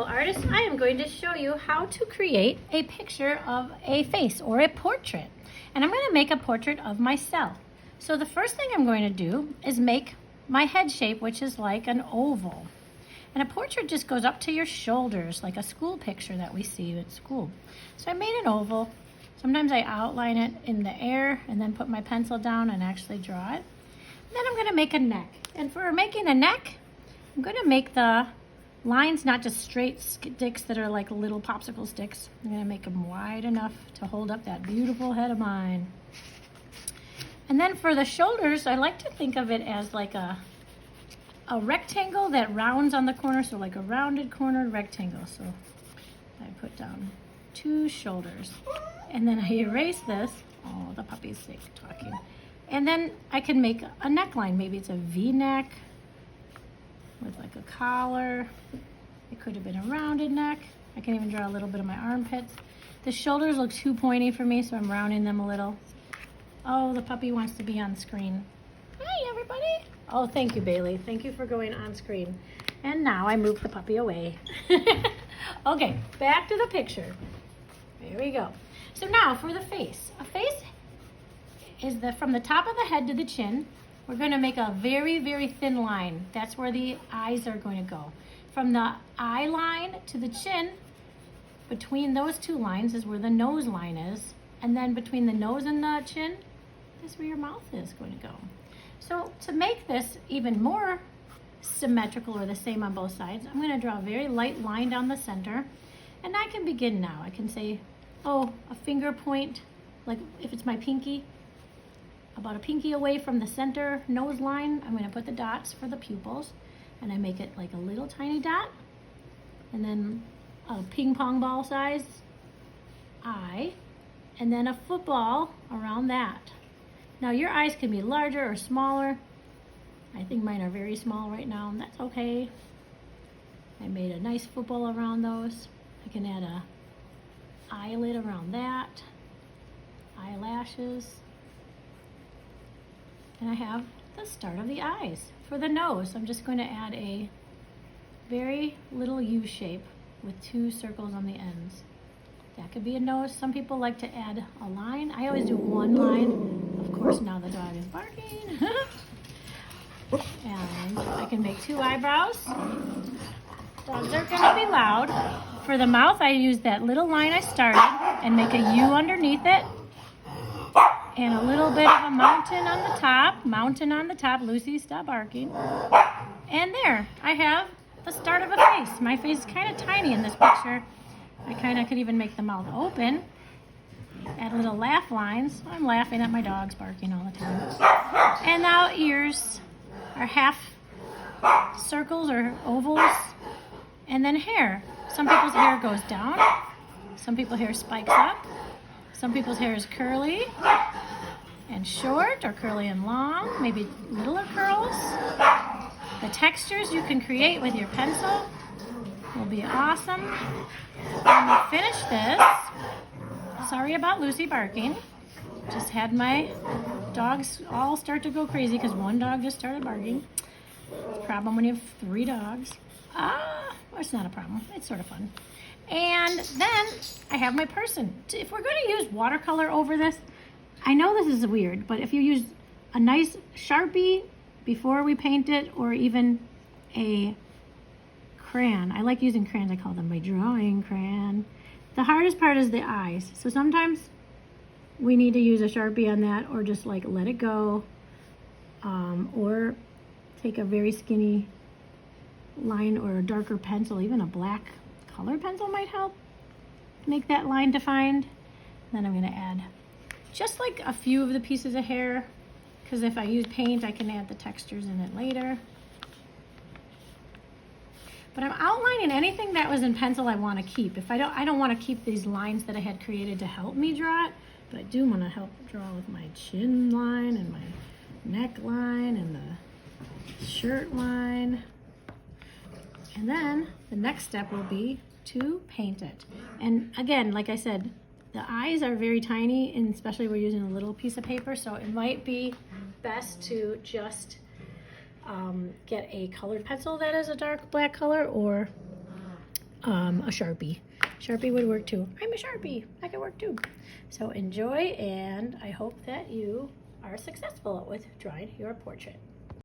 artists, I am going to show you how to create a picture of a face or a portrait. And I'm going to make a portrait of myself. So the first thing I'm going to do is make my head shape, which is like an oval. And a portrait just goes up to your shoulders, like a school picture that we see at school. So I made an oval. Sometimes I outline it in the air and then put my pencil down and actually draw it. Then I'm going to make a neck. And for making a neck, I'm going to make the lines not just straight sticks that are like little popsicle sticks. I'm going to make them wide enough to hold up that beautiful head of mine. And then for the shoulders, I like to think of it as like a rectangle that rounds on the corner, so like a rounded cornered rectangle. So I put down 2 shoulders. And then I erase this. Oh, the puppy's sick talking. And then I can make a neckline. Maybe it's a V-neck with like a collar. It could have been a rounded neck. I can even draw a little bit of my armpits. The shoulders look too pointy for me, so I'm rounding them a little. Oh, the puppy wants to be on screen. Hi, everybody. Oh, thank you, Bailey. Thank you for going on screen. And now I move the puppy away. Okay, back to the picture. There we go. So now for the face. A face is from the top of the head to the chin. We're going to make a very, very thin line. That's where the eyes are going to go. From the eye line to the chin, between those 2 lines is where the nose line is. And then between the nose and the chin, that's where your mouth is going to go. So to make this even more symmetrical or the same on both sides, I'm going to draw a very light line down the center. And I can begin now. I can say, oh, a finger point, like if it's my pinky, about a pinky away from the center nose line. I'm going to put the dots for the pupils, and I make it like a little tiny dot, and then a ping pong ball size eye, and then a football around that. Now your eyes can be larger or smaller. I think mine are very small right now, and that's okay. I made a nice football around those. I can add a eyelid around that, eyelashes. And I have the start of the eyes. For the nose, I'm just going to add a very little U shape with 2 circles on the ends. That could be a nose. Some people like to add a line. I always do 1 line. Of course, now the dog is barking. And I can make 2 eyebrows. Dogs are going to be loud. For the mouth, I use that little line I started and make a U underneath it. And a little bit of a mountain on the top. Mountain on the top. Lucy, stop barking. And there, I have the start of a face. My face is kind of tiny in this picture. I kind of could even make the mouth open. Add little laugh lines. I'm laughing at my dogs barking all the time. And now ears are half circles or ovals. And then hair. Some people's hair goes down. Some people's hair spikes up. Some people's hair is curly and short, or curly and long, maybe littler curls. The textures you can create with your pencil will be awesome. When we finish this, sorry about Lucy barking. Just had my dogs all start to go crazy because one dog just started barking. It's a problem when you have 3 dogs. It's not a problem. It's sort of fun. And then I have my person. If we're going to use watercolor over this, I know this is weird, but if you use a nice Sharpie before we paint it, or even a crayon. I like using crayons. I call them my drawing crayon. The hardest part is the eyes. So sometimes we need to use a Sharpie on that, or just like let it go, or take a very skinny line or a darker pencil. Even a black color pencil might help make that line defined. Then I'm going to add just like a few of the pieces of hair, because if I use paint, I can add the textures in it later. But I'm outlining anything that was in pencil I want to keep. If I don't want to keep these lines that I had created to help me draw it, but I do want to help draw with my chin line and my neck line and the shirt line. And then the next step will be to paint it. And again, like I said, the eyes are very tiny, and especially we're using a little piece of paper, so it might be best to just get a colored pencil that is a dark black color, or a Sharpie. Sharpie would work too. I'm a Sharpie. That could work too. So enjoy, and I hope that you are successful with drawing your portrait.